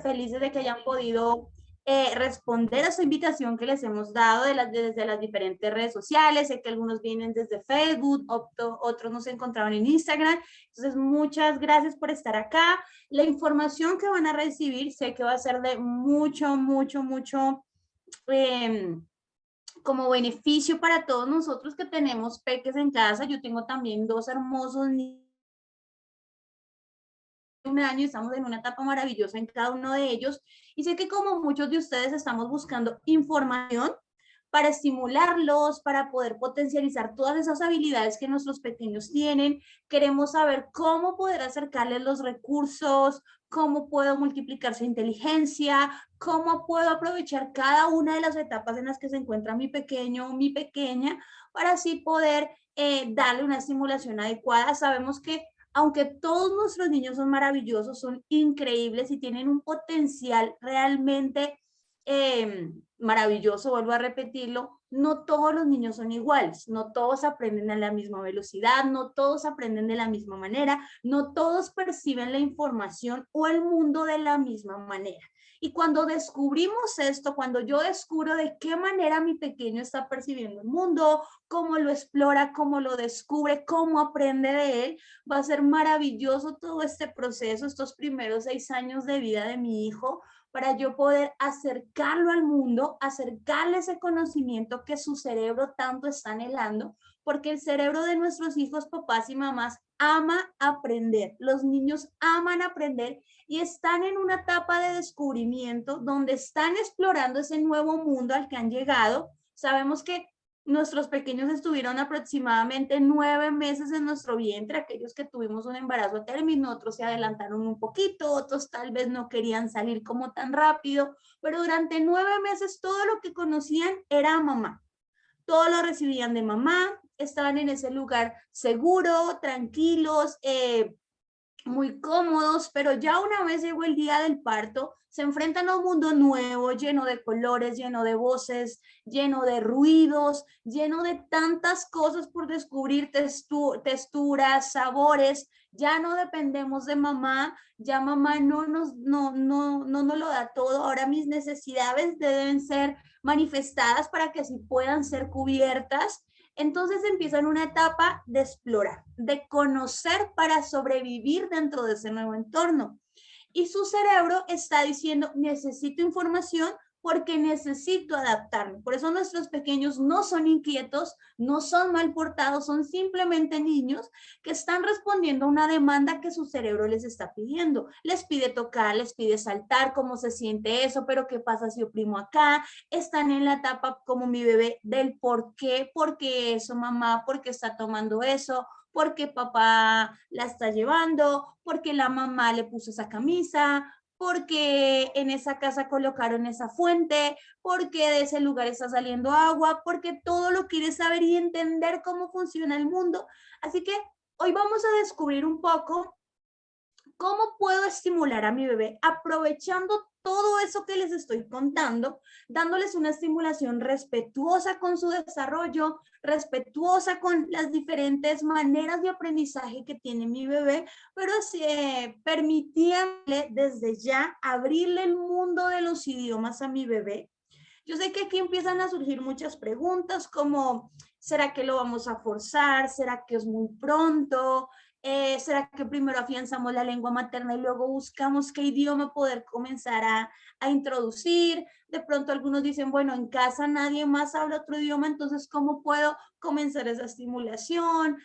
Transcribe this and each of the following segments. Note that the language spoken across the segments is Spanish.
felices de que hayan podido responder a esa invitación que les hemos dado desde las diferentes redes sociales. Sé que algunos vienen desde Facebook, otros nos encontraron en Instagram. Entonces, muchas gracias por estar acá. La información que van a recibir sé que va a ser de mucho, como beneficio para todos nosotros que tenemos peques en casa. Yo tengo también dos hermosos niños de 1 año, estamos en una etapa maravillosa en cada uno de ellos, y sé que como muchos de ustedes estamos buscando información para estimularlos, para poder potencializar todas esas habilidades que nuestros pequeños tienen. Queremos saber cómo poder acercarles los recursos, cómo puedo multiplicar su inteligencia, cómo puedo aprovechar cada una de las etapas en las que se encuentra mi pequeño o mi pequeña, para así poder darle una estimulación adecuada. Sabemos que aunque todos nuestros niños son maravillosos, son increíbles y tienen un potencial realmente maravilloso, vuelvo a repetirlo, no todos los niños son iguales, no todos aprenden a la misma velocidad, no todos aprenden de la misma manera, no todos perciben la información o el mundo de la misma manera. Y cuando descubrimos esto, cuando yo descubro de qué manera mi pequeño está percibiendo el mundo, cómo lo explora, cómo lo descubre, cómo aprende de él, va a ser maravilloso todo este proceso, estos primeros 6 años de vida de mi hijo, para yo poder acercarlo al mundo, acercarle ese conocimiento que su cerebro tanto está anhelando, porque el cerebro de nuestros hijos, papás y mamás, ama aprender. Los niños aman aprender y están en una etapa de descubrimiento donde están explorando ese nuevo mundo al que han llegado. Sabemos que nuestros pequeños estuvieron aproximadamente 9 meses en nuestro vientre, aquellos que tuvimos un embarazo a término, otros se adelantaron un poquito, otros tal vez no querían salir como tan rápido, pero durante 9 meses todo lo que conocían era mamá. Todo lo recibían de mamá, estaban en ese lugar seguro, tranquilos, muy cómodos, pero ya una vez llegó el día del parto, se enfrentan a un mundo nuevo, lleno de colores, lleno de voces, lleno de ruidos, lleno de tantas cosas por descubrir, texturas, sabores. Ya no dependemos de mamá, ya mamá no nos lo da todo. Ahora mis necesidades deben ser manifestadas para que así puedan ser cubiertas. Entonces empiezan una etapa de explorar, de conocer para sobrevivir dentro de ese nuevo entorno. Y su cerebro está diciendo, necesito información porque necesito adaptarme. Por eso nuestros pequeños no son inquietos, no son mal portados, son simplemente niños que están respondiendo a una demanda que su cerebro les está pidiendo. Les pide tocar, les pide saltar, cómo se siente eso, pero qué pasa si oprimo acá. Están en la etapa como mi bebé del por qué eso, mamá, por qué está tomando eso, porque papá la está llevando, porque la mamá le puso esa camisa, porque en esa casa colocaron esa fuente, porque de ese lugar está saliendo agua, porque todo lo quiere saber y entender cómo funciona el mundo. Así que hoy vamos a descubrir un poco cómo puedo estimular a mi bebé aprovechando todo eso que les estoy contando, dándoles una estimulación respetuosa con su desarrollo, respetuosa con las diferentes maneras de aprendizaje que tiene mi bebé, pero permitiéndole desde ya abrirle el mundo de los idiomas a mi bebé. Yo sé que aquí empiezan a surgir muchas preguntas como, ¿será que lo vamos a forzar? ¿Será que es muy pronto? ¿Será que primero afianzamos la lengua materna y luego buscamos qué idioma poder comenzar a introducir? De pronto algunos dicen, bueno, en casa nadie más habla otro idioma, entonces ¿cómo puedo comenzar esa estimulación?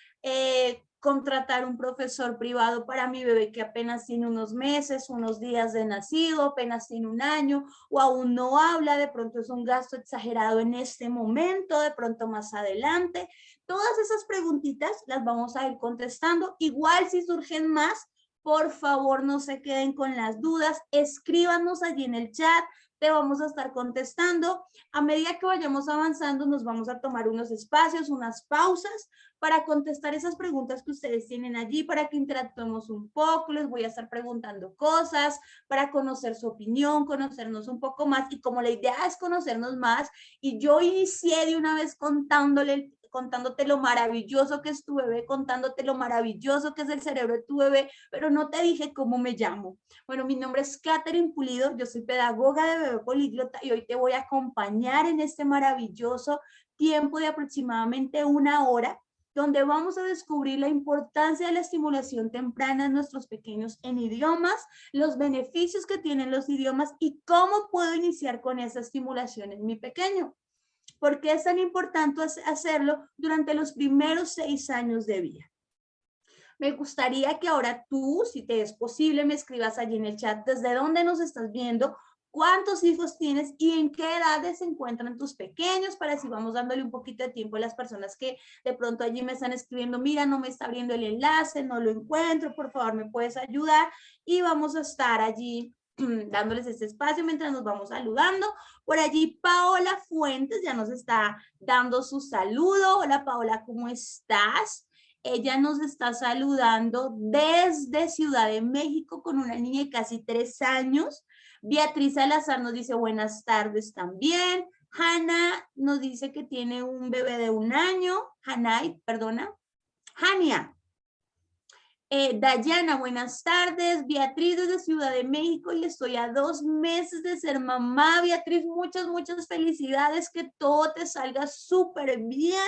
Contratar un profesor privado para mi bebé que apenas tiene unos meses, unos días de nacido, apenas tiene 1 año o aún no habla, de pronto es un gasto exagerado en este momento, de pronto más adelante. Todas esas preguntitas las vamos a ir contestando. Igual si surgen más, por favor no se queden con las dudas, escríbanos allí en el chat, te vamos a estar contestando. A medida que vayamos avanzando, nos vamos a tomar unos espacios, unas pausas para contestar esas preguntas que ustedes tienen allí, para que interactuemos un poco, les voy a estar preguntando cosas, para conocer su opinión, conocernos un poco más, y como la idea es conocernos más, y yo inicié de una vez contándote lo maravilloso que es tu bebé, contándote lo maravilloso que es el cerebro de tu bebé, pero no te dije cómo me llamo. Bueno, mi nombre es Katherine Pulido, yo soy pedagoga de Bebé Políglota y hoy te voy a acompañar en este maravilloso tiempo de aproximadamente 1 hora, donde vamos a descubrir la importancia de la estimulación temprana en nuestros pequeños en idiomas, los beneficios que tienen los idiomas y cómo puedo iniciar con esa estimulación en mi pequeño. ¿Por qué es tan importante hacerlo durante los primeros 6 años de vida? Me gustaría que ahora tú, si te es posible, me escribas allí en el chat desde dónde nos estás viendo, cuántos hijos tienes y en qué edades se encuentran tus pequeños, para así vamos dándole un poquito de tiempo a las personas que de pronto allí me están escribiendo, mira, no me está abriendo el enlace, no lo encuentro, por favor, me puedes ayudar, y vamos a estar allí dándoles este espacio mientras nos vamos saludando. Por allí Paola Fuentes ya nos está dando su saludo. Hola Paola, ¿cómo estás? Ella nos está saludando desde Ciudad de México con una niña de casi 3 años. Beatriz Salazar nos dice buenas tardes también. Hanna nos dice que tiene un bebé de 1 año. Hanay, perdona. Hania. Dayana, buenas tardes. Beatriz desde Ciudad de México y estoy a 2 meses de ser mamá. Beatriz, muchas felicidades, que todo te salga súper bien,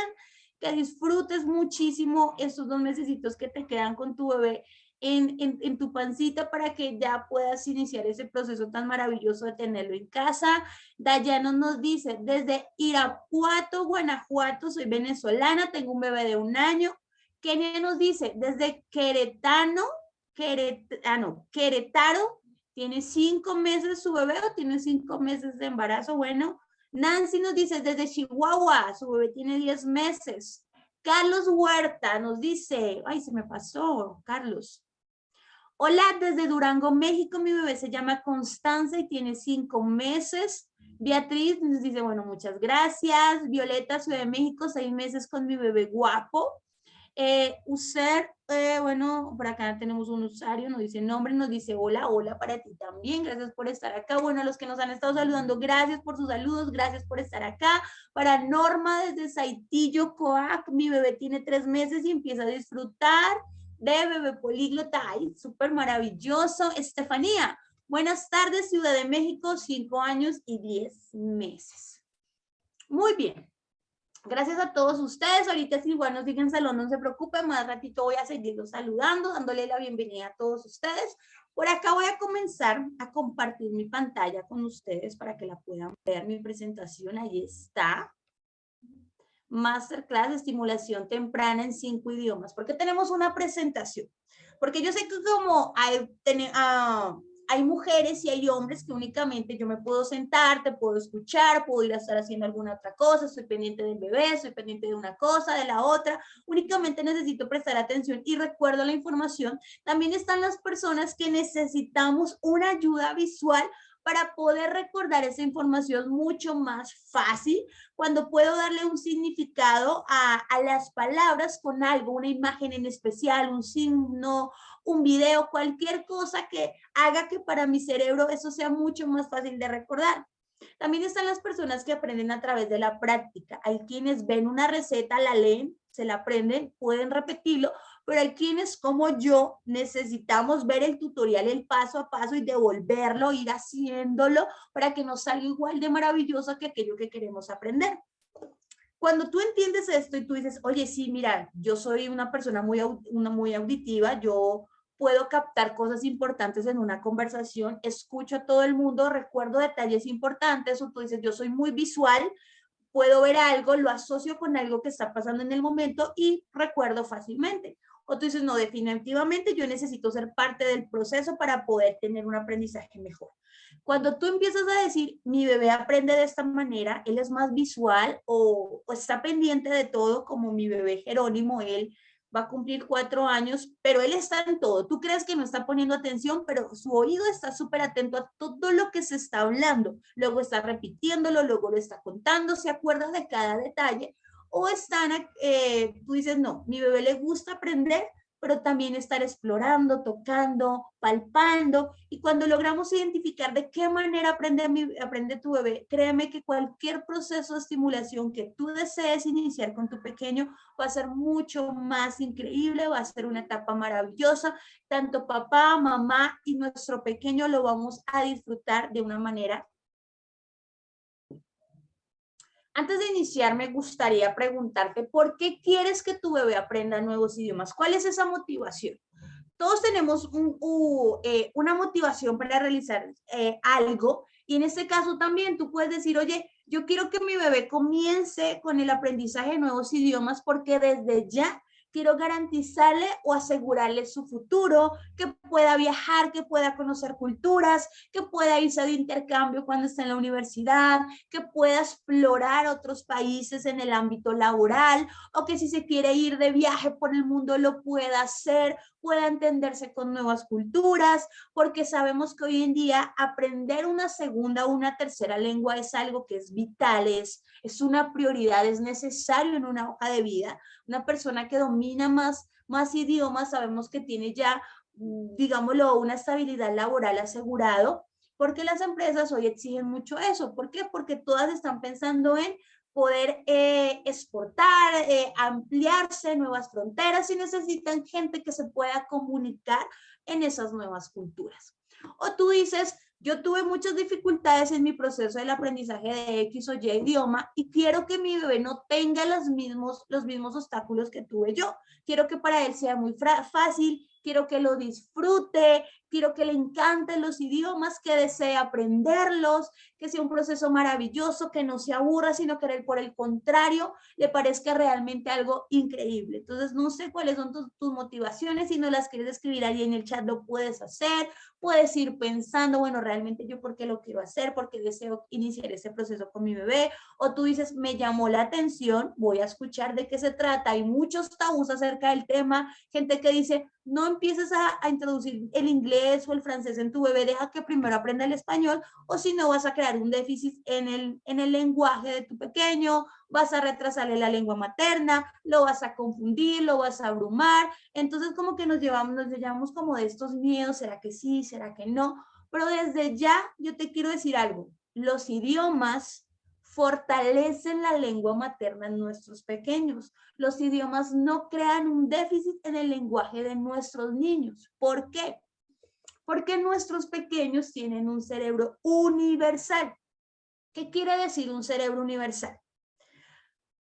que disfrutes muchísimo estos 2 mesecitos que te quedan con tu bebé en tu pancita para que ya puedas iniciar ese proceso tan maravilloso de tenerlo en casa. Dayana nos dice, desde Irapuato, Guanajuato, soy venezolana, tengo un bebé de 1 año. Kenia nos dice, desde Querétaro, tiene 5 meses su bebé o tiene 5 meses de embarazo. Bueno, Nancy nos dice, desde Chihuahua, su bebé tiene 10 meses. Carlos Huerta nos dice, ay, se me pasó, Carlos. Hola, desde Durango, México, mi bebé se llama Constanza y tiene 5 meses. Beatriz nos dice, bueno, muchas gracias. Violeta, Ciudad de México, 6 meses con mi bebé guapo. Bueno, por acá tenemos un usuario, nos dice nombre, nos dice hola, hola para ti también, gracias por estar acá. Bueno, a los que nos han estado saludando, gracias por sus saludos, gracias por estar acá. Para Norma desde Saitillo, Coac, mi bebé tiene 3 meses y empieza a disfrutar de Bebé Políglota, ay, súper maravilloso. Estefanía, buenas tardes, Ciudad de México, 5 años y 10 meses. Muy bien. Gracias a todos ustedes. Ahorita si igual nos siguen salón, no se preocupen, más ratito voy a seguirlos saludando, dándole la bienvenida a todos ustedes. Por acá voy a comenzar a compartir mi pantalla con ustedes para que la puedan ver, mi presentación. Ahí está. Masterclass de estimulación temprana en 5 idiomas. ¿Por qué tenemos una presentación? Porque yo sé que como hay mujeres y hay hombres que únicamente yo me puedo sentar, te puedo escuchar, puedo ir a estar haciendo alguna otra cosa, estoy pendiente del bebé, estoy pendiente de una cosa, de la otra, únicamente necesito prestar atención y recuerdo la información. También están las personas que necesitamos una ayuda visual para poder recordar esa información mucho más fácil, cuando puedo darle un significado a las palabras con algo, una imagen en especial, un signo, un video, cualquier cosa que haga que para mi cerebro eso sea mucho más fácil de recordar. También están las personas que aprenden a través de la práctica. Hay quienes ven una receta, la leen, se la aprenden, pueden repetirlo, pero hay quienes como yo necesitamos ver el tutorial, el paso a paso y devolverlo, ir haciéndolo para que nos salga igual de maravilloso que aquello que queremos aprender. Cuando tú entiendes esto y tú dices, oye, sí, mira, yo soy una persona muy auditiva, yo puedo captar cosas importantes en una conversación, escucho a todo el mundo, recuerdo detalles importantes, o tú dices, yo soy muy visual, puedo ver algo, lo asocio con algo que está pasando en el momento y recuerdo fácilmente. O tú dices, no, definitivamente yo necesito ser parte del proceso para poder tener un aprendizaje mejor. Cuando tú empiezas a decir, mi bebé aprende de esta manera, él es más visual o está pendiente de todo, como mi bebé Jerónimo, él va a cumplir 4 años, pero él está en todo. Tú crees que no está poniendo atención, pero su oído está súper atento a todo lo que se está hablando. Luego está repitiéndolo, luego lo está contando, se acuerda de cada detalle. O están, tú dices, no, mi bebé le gusta aprender, pero también estar explorando, tocando, palpando. Y cuando logramos identificar de qué manera aprende tu bebé, créeme que cualquier proceso de estimulación que tú desees iniciar con tu pequeño va a ser mucho más increíble, va a ser una etapa maravillosa. Tanto papá, mamá y nuestro pequeño lo vamos a disfrutar de una manera. Antes de iniciar, me gustaría preguntarte, ¿por qué quieres que tu bebé aprenda nuevos idiomas? ¿Cuál es esa motivación? Todos tenemos una motivación para realizar algo, y en este caso también tú puedes decir, oye, yo quiero que mi bebé comience con el aprendizaje de nuevos idiomas porque desde ya quiero garantizarle o asegurarle su futuro, que pueda viajar, que pueda conocer culturas, que pueda irse de intercambio cuando esté en la universidad, que pueda explorar otros países en el ámbito laboral, o que si se quiere ir de viaje por el mundo lo pueda hacer, pueda entenderse con nuevas culturas, porque sabemos que hoy en día aprender una segunda o una tercera lengua es algo que es vital, es una prioridad, es necesario en una hoja de vida. Una persona que domina más idiomas sabemos que tiene ya, digámoslo, una estabilidad laboral asegurado, porque las empresas hoy exigen mucho eso. ¿Por qué? Porque todas están pensando en poder exportar, ampliarse nuevas fronteras, y necesitan gente que se pueda comunicar en esas nuevas culturas. O tú dices, yo tuve muchas dificultades en mi proceso del aprendizaje de X o Y idioma y quiero que mi bebé no tenga los mismos obstáculos que tuve yo. Quiero que para él sea muy fácil, quiero que lo disfrute, quiero que le encanten los idiomas, que desee aprenderlos, que sea un proceso maravilloso, que no se aburra, sino que por el contrario le parezca realmente algo increíble. Entonces, no sé cuáles son tus motivaciones. Si no las quieres escribir ahí en el chat, lo puedes hacer. Puedes ir pensando, bueno, realmente yo por qué lo quiero hacer, porque deseo iniciar ese proceso con mi bebé. O tú dices, me llamó la atención, voy a escuchar de qué se trata. Hay muchos tabús acerca del tema, gente que dice, no empieces a introducir el inglés o el francés en tu bebé, deja que primero aprenda el español, o si no vas a crear un déficit en el lenguaje de tu pequeño, vas a retrasarle la lengua materna, lo vas a confundir, lo vas a abrumar. Entonces como que nos llevamos como de estos miedos, ¿será que sí? ¿Será que no? Pero desde ya yo te quiero decir algo, los idiomas fortalecen la lengua materna en nuestros pequeños. Los idiomas no crean un déficit en el lenguaje de nuestros niños. ¿Por qué? Porque nuestros pequeños tienen un cerebro universal. ¿Qué quiere decir un cerebro universal?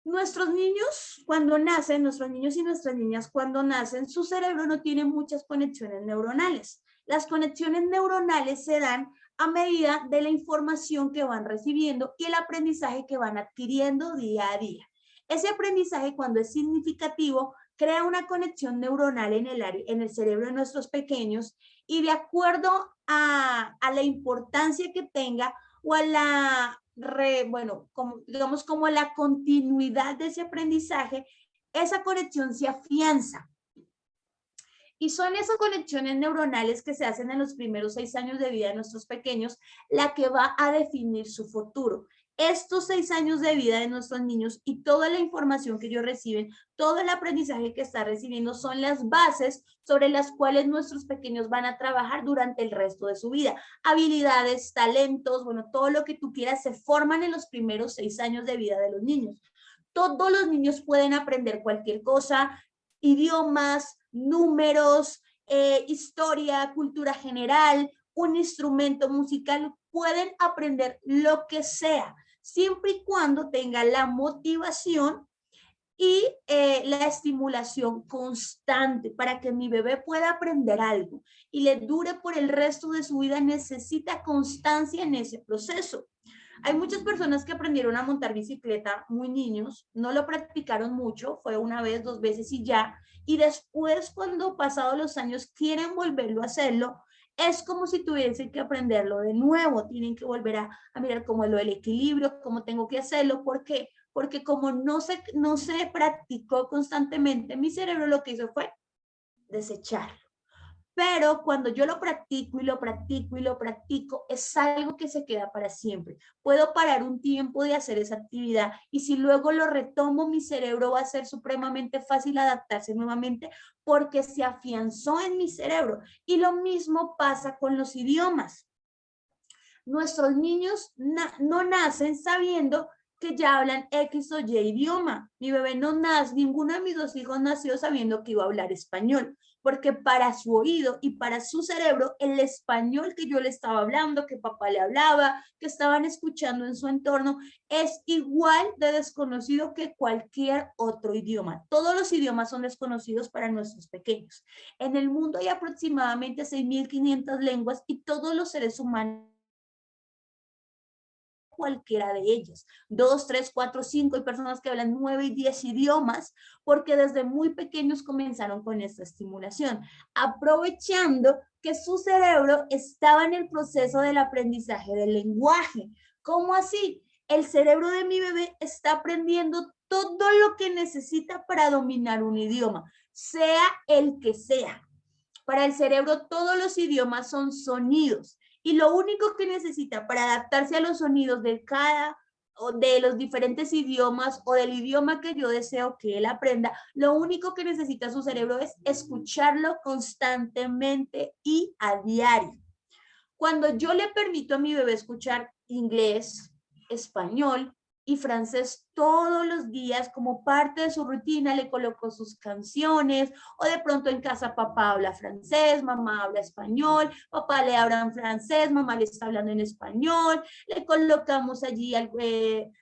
Nuestros niños cuando nacen, nuestros niños y nuestras niñas cuando nacen, su cerebro no tiene muchas conexiones neuronales. Las conexiones neuronales se dan a medida de la información que van recibiendo y el aprendizaje que van adquiriendo día a día. Ese aprendizaje, cuando es significativo, crea una conexión neuronal en el cerebro de nuestros pequeños, y de acuerdo a la importancia que tenga o a la digamos como la continuidad de ese aprendizaje, esa conexión se afianza. Y son esas conexiones neuronales que se hacen en los primeros 6 años de vida de nuestros pequeños la que va a definir su futuro. Estos 6 años de vida de nuestros niños y toda la información que ellos reciben, todo el aprendizaje que están recibiendo son las bases sobre las cuales nuestros pequeños van a trabajar durante el resto de su vida. Habilidades, talentos, bueno, todo lo que tú quieras se forman en los primeros 6 años de vida de los niños. Todos los niños pueden aprender cualquier cosa, idiomas, números, historia, cultura general, un instrumento musical, pueden aprender lo que sea, siempre y cuando tenga la motivación y la estimulación constante. Para que mi bebé pueda aprender algo y le dure por el resto de su vida, necesita constancia en ese proceso. Hay muchas personas que aprendieron a montar bicicleta muy niños, no lo practicaron mucho, fue una vez, 2 veces y ya, y después cuando pasados los años quieren volverlo a hacerlo, es como si tuviesen que aprenderlo de nuevo, tienen que volver a mirar cómo es lo del equilibrio, cómo tengo que hacerlo. ¿Por qué? Porque como no se practicó constantemente, mi cerebro lo que hizo fue desecharlo. pero cuando yo lo practico y lo practico y lo practico, es algo que se queda para siempre. Puedo parar un tiempo de hacer esa actividad y si luego lo retomo, mi cerebro va a ser supremamente fácil adaptarse nuevamente porque se afianzó en mi cerebro. Y lo mismo pasa con los idiomas. Nuestros niños no nacen sabiendo que ya hablan X o Y idioma. Mi bebé no nace, ninguno de mis dos hijos nació sabiendo que iba a hablar español, porque para su oído y para su cerebro, el español que yo le estaba hablando, que papá le hablaba, que estaban escuchando en su entorno, es igual de desconocido que cualquier otro idioma. Todos los idiomas son desconocidos para nuestros pequeños. En el mundo hay aproximadamente 6.500 lenguas y todos los seres humanos cualquiera de ellas, 2, 3, 4, 5, hay personas que hablan 9 y 10 idiomas porque desde muy pequeños comenzaron con esta estimulación, aprovechando que su cerebro estaba en el proceso del aprendizaje del lenguaje. ¿Cómo así? El cerebro de mi bebé está aprendiendo todo lo que necesita para dominar un idioma, sea el que sea. Para el cerebro todos los idiomas son sonidos y lo único que necesita para adaptarse a los sonidos de cada o de los diferentes idiomas o del idioma que yo deseo que él aprenda, lo único que necesita su cerebro es escucharlo constantemente y a diario. Cuando yo le permito a mi bebé escuchar inglés, español y francés todos los días como parte de su rutina, le coloco sus canciones o de pronto en casa papá habla francés, mamá habla español, papá le habla en francés, mamá le está hablando en español, le colocamos allí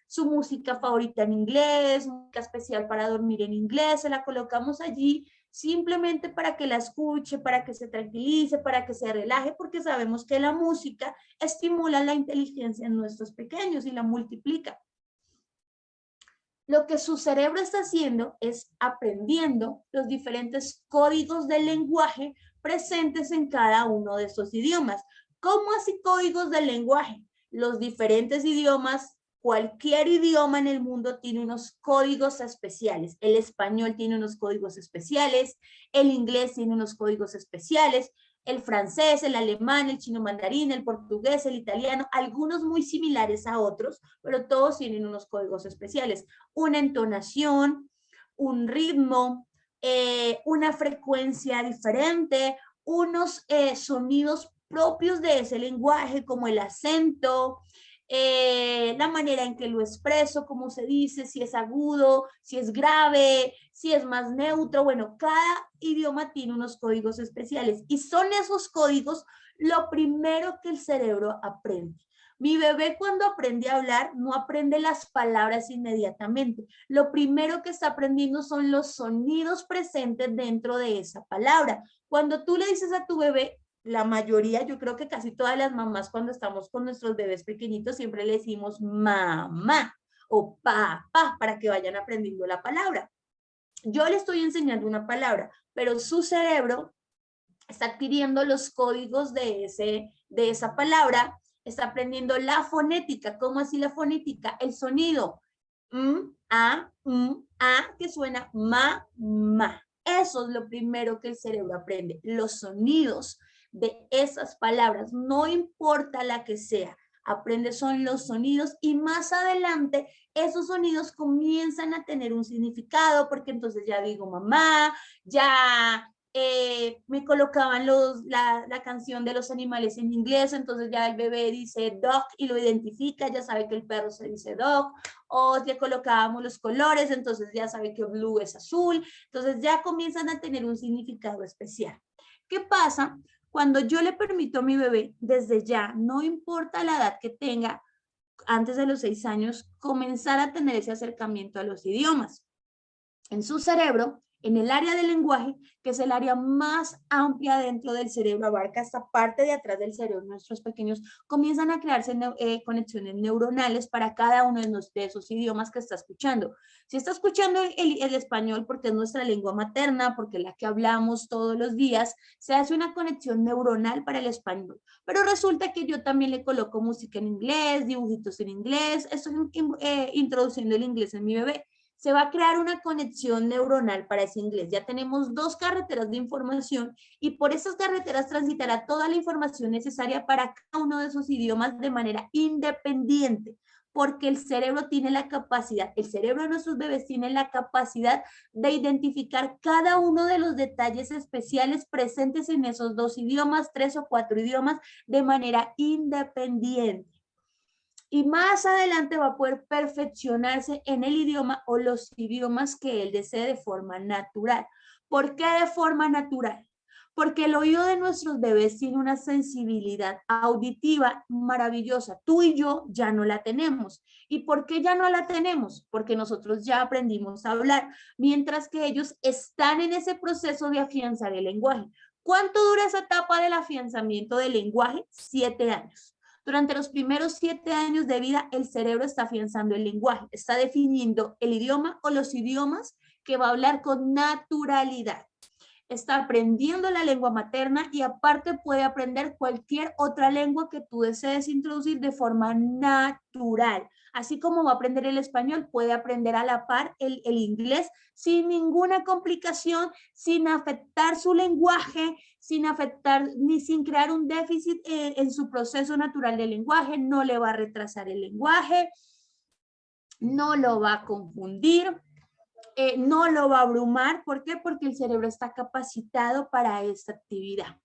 su música favorita en inglés, música especial para dormir en inglés, se la colocamos allí simplemente para que la escuche, para que se tranquilice, para que se relaje, porque sabemos que la música estimula la inteligencia en nuestros pequeños y la multiplica. Lo que su cerebro está haciendo es aprendiendo los diferentes códigos del lenguaje presentes en cada uno de estos idiomas. ¿Cómo así códigos del lenguaje? Los diferentes idiomas, cualquier idioma en el mundo tiene unos códigos especiales. El español tiene unos códigos especiales, el inglés tiene unos códigos especiales, el francés, el alemán, el chino mandarín, el portugués, el italiano, algunos muy similares a otros, pero todos tienen unos códigos especiales. Una entonación, un ritmo, una frecuencia diferente, unos sonidos propios de ese lenguaje, como el acento, la manera en que lo expreso, cómo se dice, si es agudo, si es grave, si es más neutro. Bueno, cada idioma tiene unos códigos especiales y son esos códigos lo primero que el cerebro aprende. Mi bebé cuando aprende a hablar no aprende las palabras inmediatamente. Lo primero que está aprendiendo son los sonidos presentes dentro de esa palabra. Cuando tú le dices a tu bebé, la mayoría, yo creo que casi todas las mamás cuando estamos con nuestros bebés pequeñitos siempre le decimos mamá o papá para que vayan aprendiendo la palabra. Yo le estoy enseñando una palabra, pero su cerebro está adquiriendo los códigos de esa palabra, está aprendiendo la fonética. ¿Cómo así la fonética? El sonido a, que suena ma. Eso es lo primero que el cerebro aprende, los sonidos de esas palabras, no importa la que sea, aprende son los sonidos y más adelante esos sonidos comienzan a tener un significado porque entonces ya digo mamá, ya me colocaban la canción de los animales en inglés, entonces ya el bebé dice dog y lo identifica, ya sabe que el perro se dice dog, o ya colocábamos los colores, entonces ya sabe que blue es azul, entonces ya comienzan a tener un significado especial. ¿Qué pasa? Cuando yo le permito a mi bebé, desde ya, no importa la edad que tenga, antes de los 6 años, comenzar a tener ese acercamiento a los idiomas. En su cerebro, en el área del lenguaje, que es el área más amplia dentro del cerebro, abarca esta parte de atrás del cerebro, nuestros pequeños comienzan a crearse conexiones neuronales para cada uno de esos idiomas que está escuchando. Si está escuchando el español porque es nuestra lengua materna, porque es la que hablamos todos los días, se hace una conexión neuronal para el español. Pero resulta que yo también le coloco música en inglés, dibujitos en inglés, estoy introduciendo el inglés en mi bebé. se va a crear una conexión neuronal para ese inglés. Ya tenemos 2 carreteras de información y por esas carreteras transitará toda la información necesaria para cada uno de esos idiomas de manera independiente, porque el cerebro tiene la capacidad, el cerebro de nuestros bebés tiene la capacidad de identificar cada uno de los detalles especiales presentes en esos 2 idiomas, 3 o 4 idiomas de manera independiente. Y más adelante va a poder perfeccionarse en el idioma o los idiomas que él desee de forma natural. ¿Por qué de forma natural? Porque el oído de nuestros bebés tiene una sensibilidad auditiva maravillosa. Tú y yo ya no la tenemos. ¿Y por qué ya no la tenemos? Porque nosotros ya aprendimos a hablar, mientras que ellos están en ese proceso de afianzar el lenguaje. ¿Cuánto dura esa etapa del afianzamiento del lenguaje? 7 años. Durante los primeros 7 años de vida, el cerebro está afianzando el lenguaje, está definiendo el idioma o los idiomas que va a hablar con naturalidad. Está aprendiendo la lengua materna y aparte puede aprender cualquier otra lengua que tú desees introducir de forma natural. Así como va a aprender el español, puede aprender a la par el inglés sin ninguna complicación, sin afectar su lenguaje, sin afectar ni sin crear un déficit en su proceso natural del lenguaje. No le va a retrasar el lenguaje, no lo va a confundir. No lo va a abrumar. ¿Por qué? Porque el cerebro está capacitado para esta actividad.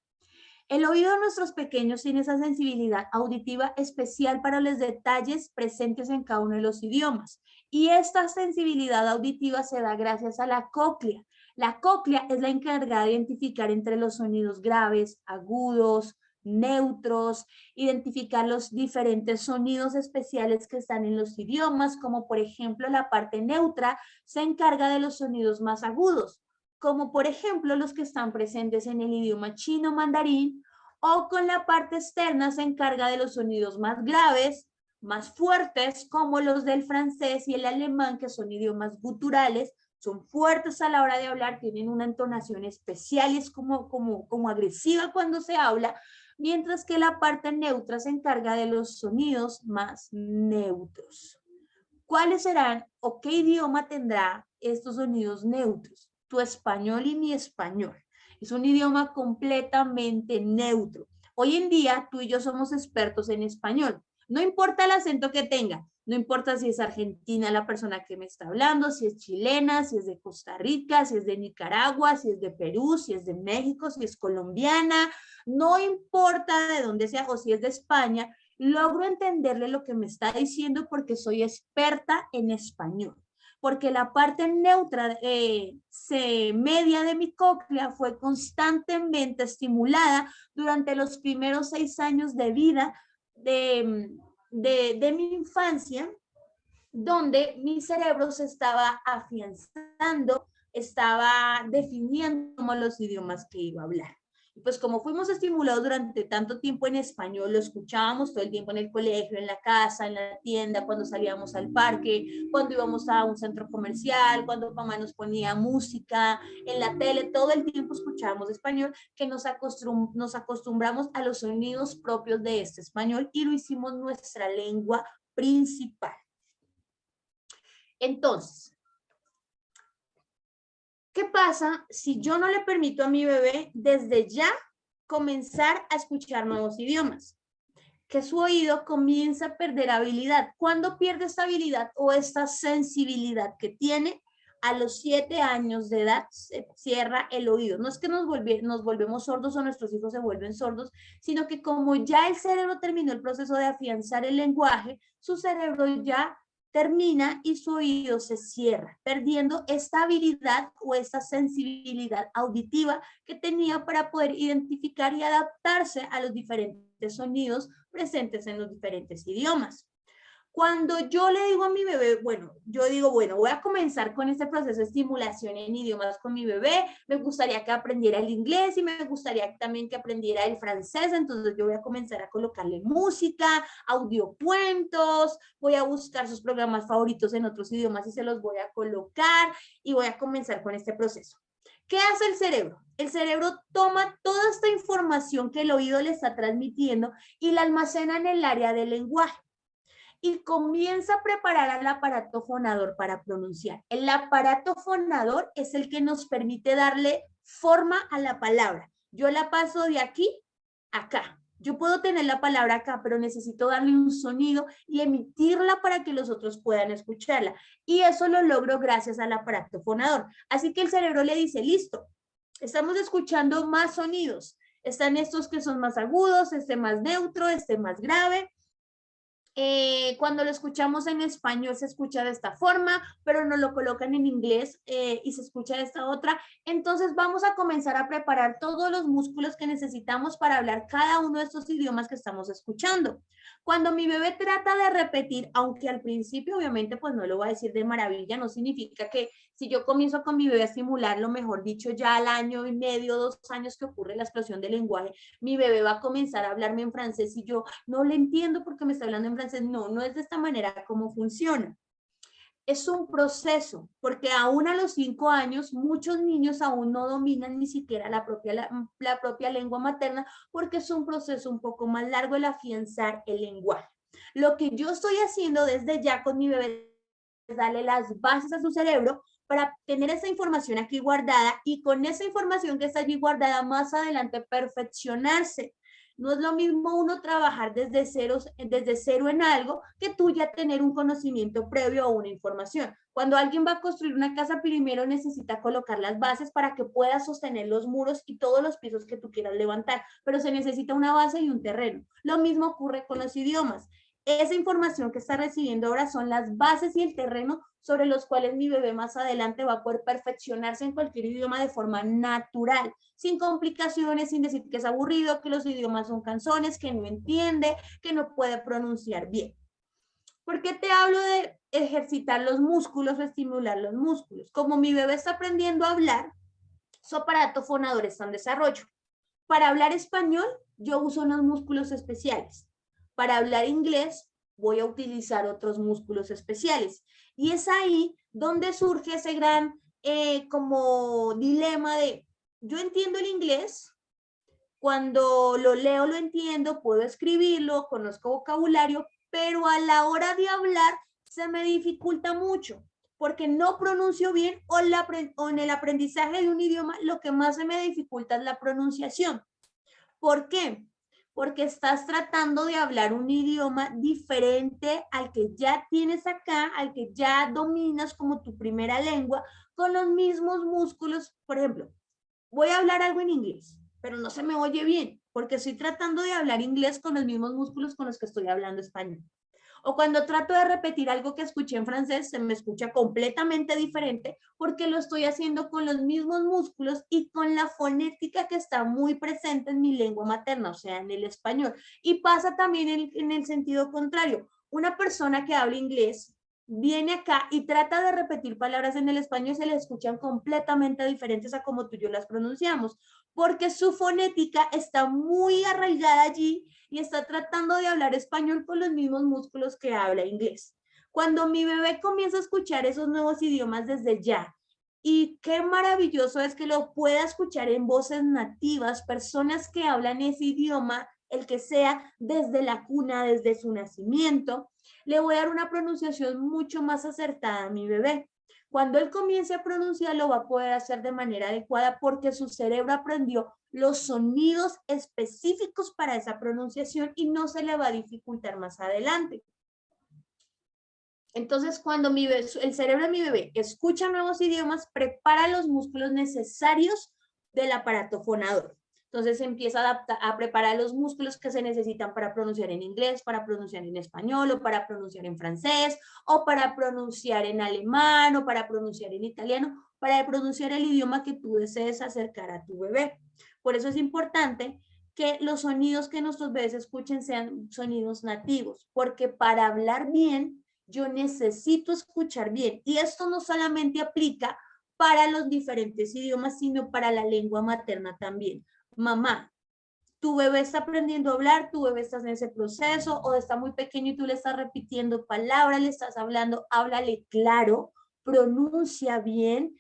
El oído de nuestros pequeños tiene esa sensibilidad auditiva especial para los detalles presentes en cada uno de los idiomas. Y esta sensibilidad auditiva se da gracias a la cóclea. La cóclea es la encargada de identificar entre los sonidos graves, agudos, neutros, identificar los diferentes sonidos especiales que están en los idiomas, como por ejemplo la parte neutra se encarga de los sonidos más agudos, como por ejemplo los que están presentes en el idioma chino mandarín, o con la parte externa se encarga de los sonidos más graves, más fuertes, como los del francés y el alemán, que son idiomas guturales, son fuertes a la hora de hablar, tienen una entonación especial y es como agresiva cuando se habla, mientras que la parte neutra se encarga de los sonidos más neutros. ¿Cuáles serán o qué idioma tendrá estos sonidos neutros? Tu español y mi español. Es un idioma completamente neutro. Hoy en día tú y yo somos expertos en español. No importa el acento que tenga, no importa si es argentina la persona que me está hablando, si es chilena, si es de Costa Rica, si es de Nicaragua, si es de Perú, si es de México, si es colombiana, no importa de dónde sea o si es de España, logro entenderle lo que me está diciendo porque soy experta en español. Porque la parte neutra media de mi cóclea fue constantemente estimulada durante los primeros 6 años de vida de mi infancia, donde mi cerebro se estaba afianzando, estaba definiendo como los idiomas que iba a hablar. Y pues como fuimos estimulados durante tanto tiempo en español, lo escuchábamos todo el tiempo en el colegio, en la casa, en la tienda, cuando salíamos al parque, cuando íbamos a un centro comercial, cuando mamá nos ponía música, en la tele, todo el tiempo escuchábamos español, que nos acostumbramos a los sonidos propios de este español y lo hicimos nuestra lengua principal. Entonces, ¿qué pasa si yo no le permito a mi bebé desde ya comenzar a escuchar nuevos idiomas? Que su oído comienza a perder habilidad. ¿Cuándo pierde esta habilidad o esta sensibilidad que tiene? A los 7 años de edad se cierra el oído. No es que nos volvemos sordos o nuestros hijos se vuelven sordos, sino que como ya el cerebro terminó el proceso de afianzar el lenguaje, su cerebro ya termina y su oído se cierra, perdiendo esta habilidad o esta sensibilidad auditiva que tenía para poder identificar y adaptarse a los diferentes sonidos presentes en los diferentes idiomas. Cuando yo le digo a mi bebé, yo digo, voy a comenzar con este proceso de estimulación en idiomas con mi bebé, me gustaría que aprendiera el inglés y me gustaría también que aprendiera el francés, entonces yo voy a comenzar a colocarle música, audiocuentos, voy a buscar sus programas favoritos en otros idiomas y se los voy a colocar y voy a comenzar con este proceso. ¿Qué hace el cerebro? El cerebro toma toda esta información que el oído le está transmitiendo y la almacena en el área del lenguaje. y comienza a preparar al aparato fonador para pronunciar. El aparato fonador es el que nos permite darle forma a la palabra. Yo la paso de aquí a acá. Yo puedo tener la palabra acá, pero necesito darle un sonido y emitirla para que los otros puedan escucharla. Y eso lo logro gracias al aparato fonador. Así que el cerebro le dice, listo, estamos escuchando más sonidos. Están estos que son más agudos, este más neutro, este más grave. Cuando lo escuchamos en español se escucha de esta forma, pero nos lo colocan en inglés y se escucha de esta otra. Entonces vamos a comenzar a preparar todos los músculos que necesitamos para hablar cada uno de estos idiomas que estamos escuchando. Cuando mi bebé trata de repetir, aunque al principio obviamente pues no lo va a decir de maravilla, no significa que si yo comienzo con mi bebé a estimularlo, mejor dicho, ya al año y medio, 2 años que ocurre la explosión del lenguaje, mi bebé va a comenzar a hablarme en francés y yo no le entiendo porque me está hablando en francés. No, no es de esta manera como funciona. Es un proceso, porque aún a los 5 años muchos niños aún no dominan ni siquiera la propia lengua materna, porque es un proceso un poco más largo el afianzar el lenguaje. Lo que yo estoy haciendo desde ya con mi bebé es darle las bases a su cerebro para tener esa información aquí guardada y con esa información que está allí guardada más adelante perfeccionarse. No es lo mismo uno trabajar desde cero en algo que tú ya tener un conocimiento previo o una información. Cuando alguien va a construir una casa, primero necesita colocar las bases para que pueda sostener los muros y todos los pisos que tú quieras levantar, pero se necesita una base y un terreno. Lo mismo ocurre con los idiomas. Esa información que está recibiendo ahora son las bases y el terreno sobre los cuales mi bebé más adelante va a poder perfeccionarse en cualquier idioma de forma natural, sin complicaciones, sin decir que es aburrido, que los idiomas son canzones, que no entiende, que no puede pronunciar bien. ¿Por qué te hablo de ejercitar los músculos o estimular los músculos? Como mi bebé está aprendiendo a hablar, su aparato fonador está en desarrollo. Para hablar español, yo uso unos músculos especiales. Para hablar inglés, voy a utilizar otros músculos especiales. Y es ahí donde surge ese gran como dilema de, yo entiendo el inglés, cuando lo leo lo entiendo, puedo escribirlo, conozco vocabulario, pero a la hora de hablar se me dificulta mucho porque no pronuncio bien o en el aprendizaje de un idioma lo que más se me dificulta es la pronunciación. ¿Por qué? Porque estás tratando de hablar un idioma diferente al que ya tienes acá, al que ya dominas como tu primera lengua, con los mismos músculos. Por ejemplo, voy a hablar algo en inglés, pero no se me oye bien, porque estoy tratando de hablar inglés con los mismos músculos con los que estoy hablando español. O cuando trato de repetir algo que escuché en francés, se me escucha completamente diferente porque lo estoy haciendo con los mismos músculos y con la fonética que está muy presente en mi lengua materna, o sea, en el español. Y pasa también en el sentido contrario. Una persona que habla inglés viene acá y trata de repetir palabras en el español, se le escuchan completamente diferentes a como tú y yo las pronunciamos, porque su fonética está muy arraigada allí y está tratando de hablar español con los mismos músculos que habla inglés. Cuando mi bebé comienza a escuchar esos nuevos idiomas desde ya, y qué maravilloso es que lo pueda escuchar en voces nativas, personas que hablan ese idioma, el que sea, desde la cuna, desde su nacimiento, le voy a dar una pronunciación mucho más acertada a mi bebé. Cuando él comience a pronunciarlo va a poder hacer de manera adecuada porque su cerebro aprendió los sonidos específicos para esa pronunciación y no se le va a dificultar más adelante. Entonces, cuando el cerebro de mi bebé escucha nuevos idiomas, prepara los músculos necesarios del aparato fonador. Entonces empieza a preparar los músculos que se necesitan para pronunciar en inglés, para pronunciar en español, o para pronunciar en francés, o para pronunciar en alemán, o para pronunciar en italiano, para pronunciar el idioma que tú desees acercar a tu bebé. Por eso es importante que los sonidos que nuestros bebés escuchen sean sonidos nativos, porque para hablar bien, yo necesito escuchar bien. Y esto no solamente aplica para los diferentes idiomas, sino para la lengua materna también. Mamá, tu bebé está aprendiendo a hablar, tu bebé está en ese proceso, o está muy pequeño y tú le estás repitiendo palabras, le estás hablando, háblale claro, pronuncia bien,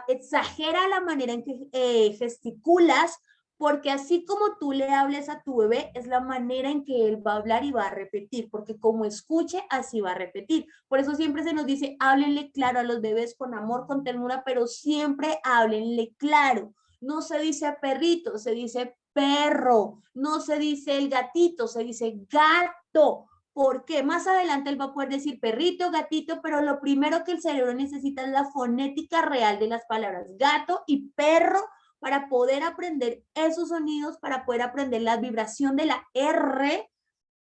exagera la manera en que gesticulas, porque así como tú le hables a tu bebé, es la manera en que él va a hablar y va a repetir, porque como escuche, así va a repetir. Por eso siempre se nos dice, háblenle claro a los bebés con amor, con ternura, pero siempre háblenle claro. No se dice perrito, se dice perro, no se dice el gatito, se dice gato. Porque más adelante él va a poder decir perrito, gatito, pero lo primero que el cerebro necesita es la fonética real de las palabras gato y perro para poder aprender esos sonidos, para poder aprender la vibración de la R,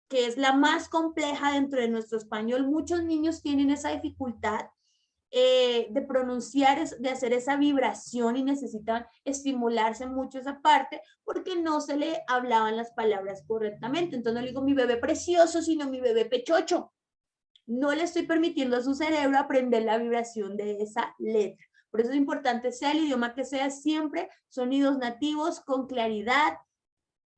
que es la más compleja dentro de nuestro español. Muchos niños tienen esa dificultad de pronunciar, de hacer esa vibración y necesitan estimularse mucho esa parte porque no se le hablaban las palabras correctamente. Entonces no le digo mi bebé precioso, sino mi bebé pechocho. No le estoy permitiendo a su cerebro aprender la vibración de esa letra. Por eso es importante, sea el idioma que sea, siempre sonidos nativos con claridad,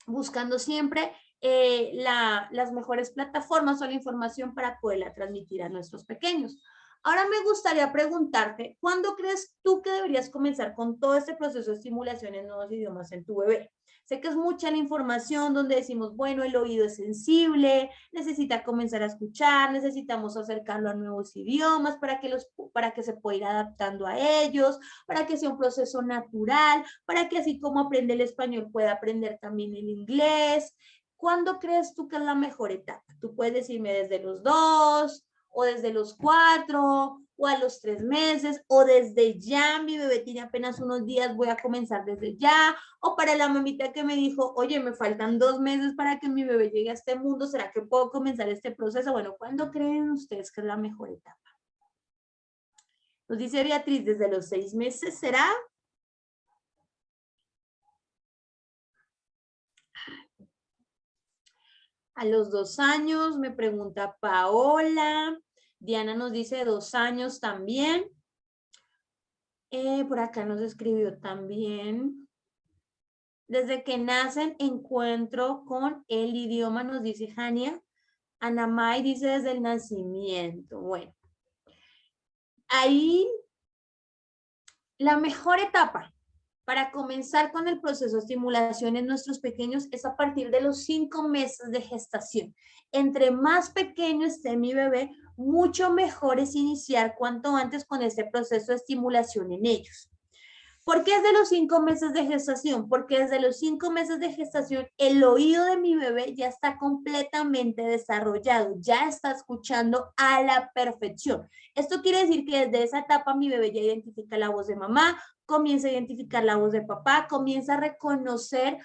buscando siempre las mejores plataformas o la información para poderla transmitir a nuestros pequeños. Ahora me gustaría preguntarte, ¿cuándo crees tú que deberías comenzar con todo este proceso de estimulación en nuevos idiomas en tu bebé? Sé que es mucha la información donde decimos, bueno, el oído es sensible, necesita comenzar a escuchar, necesitamos acercarlo a nuevos idiomas para que se pueda ir adaptando a ellos, para que sea un proceso natural, para que así como aprende el español pueda aprender también el inglés. ¿Cuándo crees tú que es la mejor etapa? Tú puedes decirme desde los 2 o desde los 4 o a los 3 meses o desde ya, mi bebé tiene apenas unos días, voy a comenzar desde ya, o para la mamita que me dijo, oye, me faltan 2 meses para que mi bebé llegue a este mundo, ¿será que puedo comenzar este proceso? Bueno, ¿cuándo creen ustedes que es la mejor etapa? Nos dice Beatriz, desde los 6 meses, ¿será? A los 2 años, me pregunta Paola. Diana nos dice 2 años también. Por acá nos escribió también. Desde que nacen, encuentro con el idioma, nos dice Jania. Anamay dice desde el nacimiento. Bueno, ahí la mejor etapa para comenzar con el proceso de estimulación en nuestros pequeños es a partir de los 5 meses de gestación. Entre más pequeño esté mi bebé, mucho mejor es iniciar cuanto antes con este proceso de estimulación en ellos. ¿Por qué es de los 5 meses de gestación? Porque desde los 5 meses de gestación el oído de mi bebé ya está completamente desarrollado, ya está escuchando a la perfección. Esto quiere decir que desde esa etapa mi bebé ya identifica la voz de mamá, comienza a identificar la voz de papá, comienza a reconocer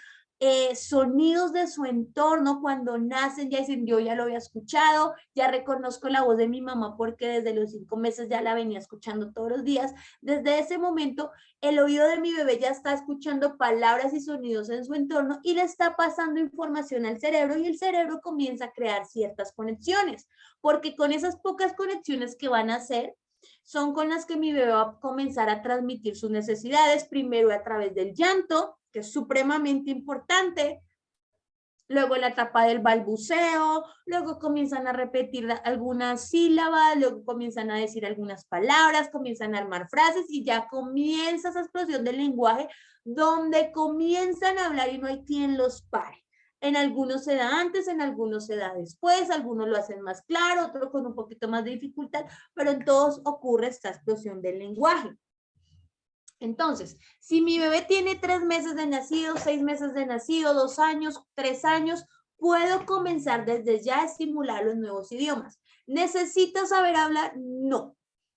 sonidos de su entorno cuando nacen, ya dicen, yo ya lo había escuchado, ya reconozco la voz de mi mamá porque desde los 5 meses ya la venía escuchando todos los días. Desde ese momento el oído de mi bebé ya está escuchando palabras y sonidos en su entorno y le está pasando información al cerebro y el cerebro comienza a crear ciertas conexiones, porque con esas pocas conexiones que van a hacer, son con las que mi bebé va a comenzar a transmitir sus necesidades, primero a través del llanto, que es supremamente importante, luego la etapa del balbuceo, luego comienzan a repetir algunas sílabas, luego comienzan a decir algunas palabras, comienzan a armar frases y ya comienza esa explosión del lenguaje donde comienzan a hablar y no hay quien los pare. En algunos se da antes, en algunos se da después, algunos lo hacen más claro, otros con un poquito más de dificultad, pero en todos ocurre esta explosión del lenguaje. Entonces, si mi bebé tiene 3 meses de nacido, 6 meses de nacido, 2 años, 3 años, puedo comenzar desde ya a estimular los nuevos idiomas. ¿Necesita saber hablar? No.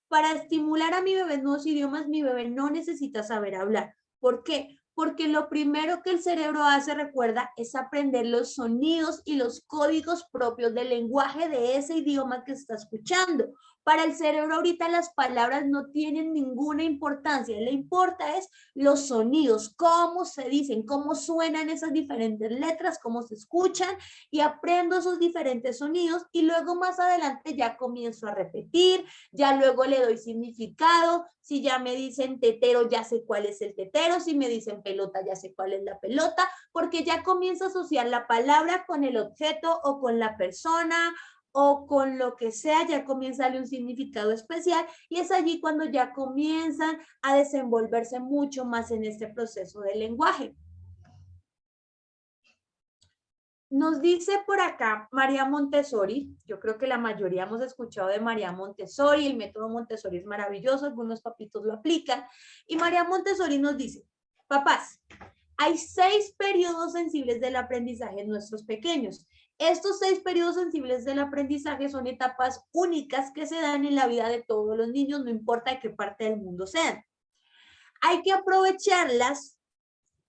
Para estimular a mi bebé en nuevos idiomas, mi bebé no necesita saber hablar. ¿Por qué? Porque lo primero que el cerebro hace, recuerda, es aprender los sonidos y los códigos propios del lenguaje de ese idioma que está escuchando. Para el cerebro ahorita las palabras no tienen ninguna importancia, le importa es los sonidos, cómo se dicen, cómo suenan esas diferentes letras, cómo se escuchan y aprendo esos diferentes sonidos y luego más adelante ya comienzo a repetir, ya luego le doy significado, si ya me dicen tetero ya sé cuál es el tetero, si me dicen pelota ya sé cuál es la pelota, porque ya comienzo a asociar la palabra con el objeto o con la persona o con lo que sea, ya comienza a darle un significado especial y es allí cuando ya comienzan a desenvolverse mucho más en este proceso del lenguaje. Nos dice por acá María Montessori, yo creo que la mayoría hemos escuchado de María Montessori, el método Montessori es maravilloso, algunos papitos lo aplican, y María Montessori nos dice, papás, hay 6 periodos sensibles del aprendizaje en nuestros pequeños. Estos 6 periodos sensibles del aprendizaje son etapas únicas que se dan en la vida de todos los niños, no importa de qué parte del mundo sean. Hay que aprovecharlas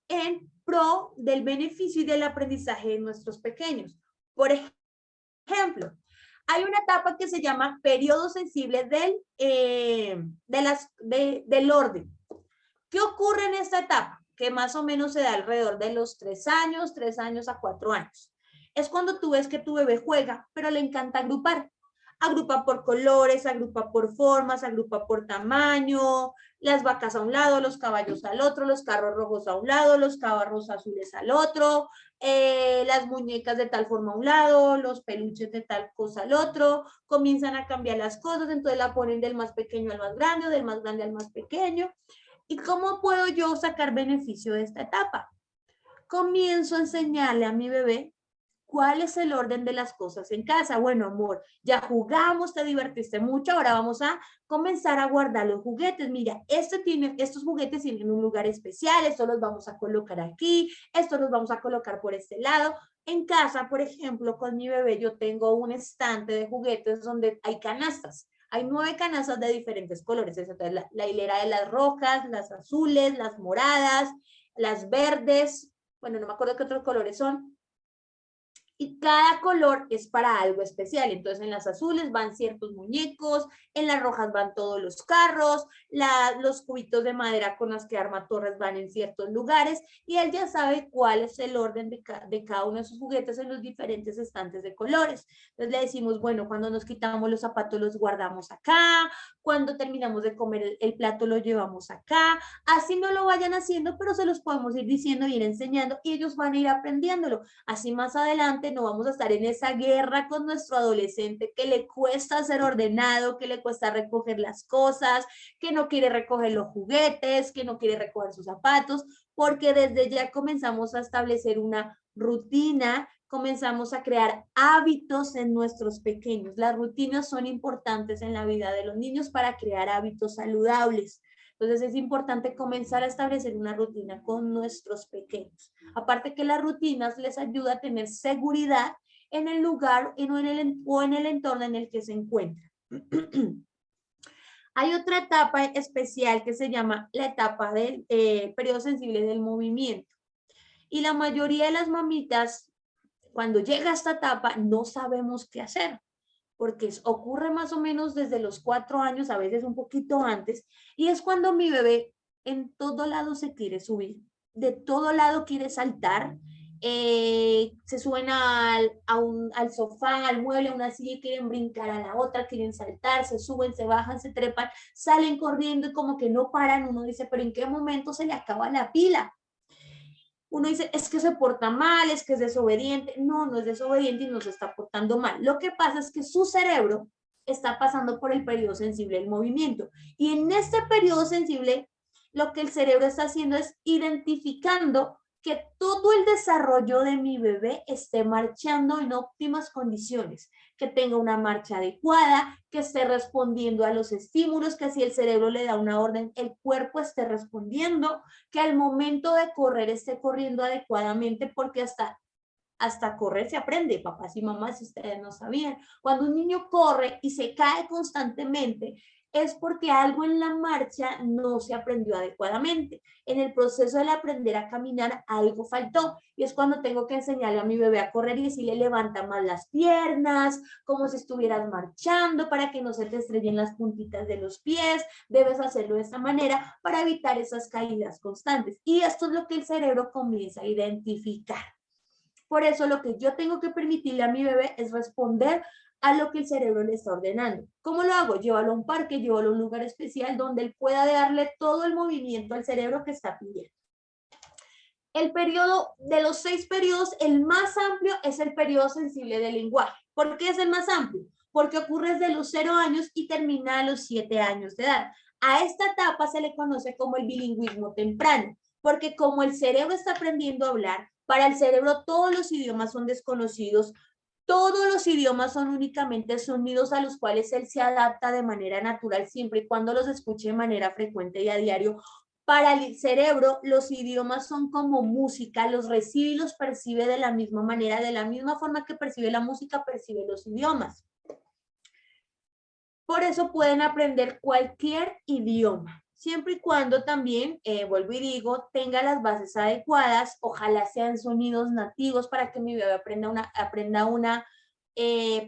en pro del beneficio y del aprendizaje de nuestros pequeños. Por ejemplo, hay una etapa que se llama periodo sensible del orden. ¿Qué ocurre en esta etapa? Que más o menos se da alrededor de los 3 años a 4 años. Es cuando tú ves que tu bebé juega, pero le encanta agrupar. Agrupa por colores, agrupa por formas, agrupa por tamaño, las vacas a un lado, los caballos al otro, los carros rojos a un lado, los carros azules al otro, las muñecas de tal forma a un lado, los peluches de tal cosa al otro, comienzan a cambiar las cosas, entonces la ponen del más pequeño al más grande, o del más grande al más pequeño. ¿Y cómo puedo yo sacar beneficio de esta etapa? Comienzo a enseñarle a mi bebé cuál es el orden de las cosas en casa. Bueno, amor, ya jugamos, te divertiste mucho, ahora vamos a comenzar a guardar los juguetes. Mira, estos juguetes tienen un lugar especial, estos los vamos a colocar aquí, estos los vamos a colocar por este lado. En casa, por ejemplo, con mi bebé yo tengo un estante de juguetes donde hay canastas. Hay 9 canastas de diferentes colores. Entonces, la hilera de las rojas, las azules, las moradas, las verdes. Bueno, no me acuerdo qué otros colores son, y cada color es para algo especial. Entonces en las azules van ciertos muñecos, en las rojas van todos los carros, los cubitos de madera con los que arma torres van en ciertos lugares, y él ya sabe cuál es el orden de cada uno de sus juguetes en los diferentes estantes de colores. Entonces le decimos, bueno, cuando nos quitamos los zapatos los guardamos acá, cuando terminamos de comer el plato lo llevamos acá, así no lo vayan haciendo, pero se los podemos ir diciendo y ir enseñando, y ellos van a ir aprendiéndolo. Así más adelante no vamos a estar en esa guerra con nuestro adolescente que le cuesta ser ordenado, que le cuesta recoger las cosas, que no quiere recoger los juguetes, que no quiere recoger sus zapatos, porque desde ya comenzamos a establecer una rutina, comenzamos a crear hábitos en nuestros pequeños. Las rutinas son importantes en la vida de los niños para crear hábitos saludables. Entonces es importante comenzar a establecer una rutina con nuestros pequeños. Aparte que las rutinas les ayuda a tener seguridad en el lugar o en el entorno en el que se encuentran. Hay otra etapa especial que se llama la etapa del periodo sensible del movimiento. Y la mayoría de las mamitas, cuando llega a esta etapa, no sabemos qué hacer, porque ocurre más o menos desde los 4 años, a veces un poquito antes, y es cuando mi bebé en todo lado se quiere subir, de todo lado quiere saltar, se suben al sofá, al mueble, a una silla y quieren brincar a la otra, quieren saltar, se suben, se bajan, se trepan, salen corriendo y como que no paran. Uno dice, pero ¿en qué momento se le acaba la pila? Uno dice, es que se porta mal, es que es desobediente. No, no es desobediente y no se está portando mal. Lo que pasa es que su cerebro está pasando por el periodo sensible del movimiento. Y en este periodo sensible, lo que el cerebro está haciendo es identificando que todo el desarrollo de mi bebé esté marchando en óptimas condiciones, que tenga una marcha adecuada, que esté respondiendo a los estímulos, que si el cerebro le da una orden, el cuerpo esté respondiendo, que al momento de correr esté corriendo adecuadamente, porque hasta correr se aprende, papás y mamás, si ustedes no sabían. Cuando un niño corre y se cae constantemente, es porque algo en la marcha no se aprendió adecuadamente. En el proceso de aprender a caminar, algo faltó. Y es cuando tengo que enseñarle a mi bebé a correr y decirle, levanta más las piernas, como si estuvieras marchando, para que no se te estrellen las puntitas de los pies. Debes hacerlo de esta manera para evitar esas caídas constantes. Y esto es lo que el cerebro comienza a identificar. Por eso lo que yo tengo que permitirle a mi bebé es responder a lo que el cerebro le está ordenando. ¿Cómo lo hago? Llévalo a un parque, llévalo a un lugar especial donde él pueda darle todo el movimiento al cerebro que está pidiendo. El periodo de los 6 periodos, el más amplio es el periodo sensible del lenguaje. ¿Por qué es el más amplio? Porque ocurre desde los 0 años y termina a los 7 años de edad. A esta etapa se le conoce como el bilingüismo temprano, porque como el cerebro está aprendiendo a hablar, Para el cerebro todos los idiomas son desconocidos, todos los idiomas son únicamente sonidos a los cuales él se adapta de manera natural siempre y cuando los escuche de manera frecuente y a diario. Para el cerebro, los idiomas son como música, los recibe y los percibe de la misma manera, de la misma forma que percibe la música, percibe los idiomas. Por eso pueden aprender cualquier idioma, siempre y cuando también, vuelvo y digo, tenga las bases adecuadas, ojalá sean sonidos nativos para que mi bebé aprenda una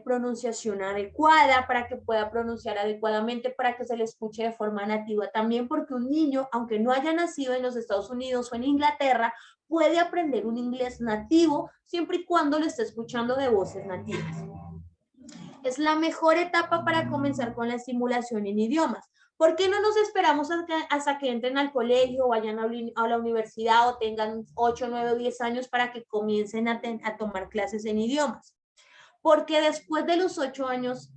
pronunciación adecuada, para que pueda pronunciar adecuadamente, para que se le escuche de forma nativa también, porque un niño, aunque no haya nacido en los Estados Unidos o en Inglaterra, puede aprender un inglés nativo siempre y cuando lo esté escuchando de voces nativas. Es la mejor etapa para comenzar con la estimulación en idiomas. ¿Por qué no nos esperamos hasta que entren al colegio o vayan a la universidad o tengan 8, 9 o 10 años para que comiencen a tomar clases en idiomas? Porque después de los 8 años,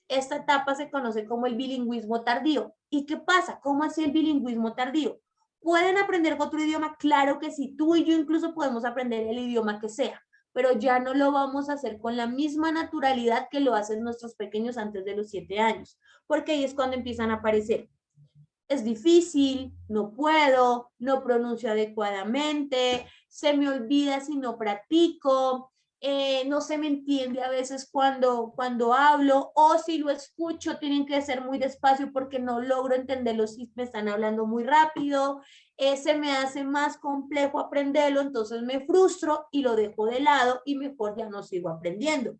esta etapa se conoce como el bilingüismo tardío. ¿Y qué pasa? ¿Cómo así el bilingüismo tardío? ¿Pueden aprender otro idioma? Claro que sí. Tú y yo incluso podemos aprender el idioma que sea, pero ya no lo vamos a hacer con la misma naturalidad que lo hacen nuestros pequeños antes de los 7 años, porque ahí es cuando empiezan a aparecer. Es difícil, no puedo, no pronuncio adecuadamente, se me olvida si no practico, no se me entiende a veces cuando hablo, o si lo escucho tienen que ser muy despacio porque no logro entenderlo si me están hablando muy rápido, se me hace más complejo aprenderlo, entonces me frustro y lo dejo de lado y mejor ya no sigo aprendiendo.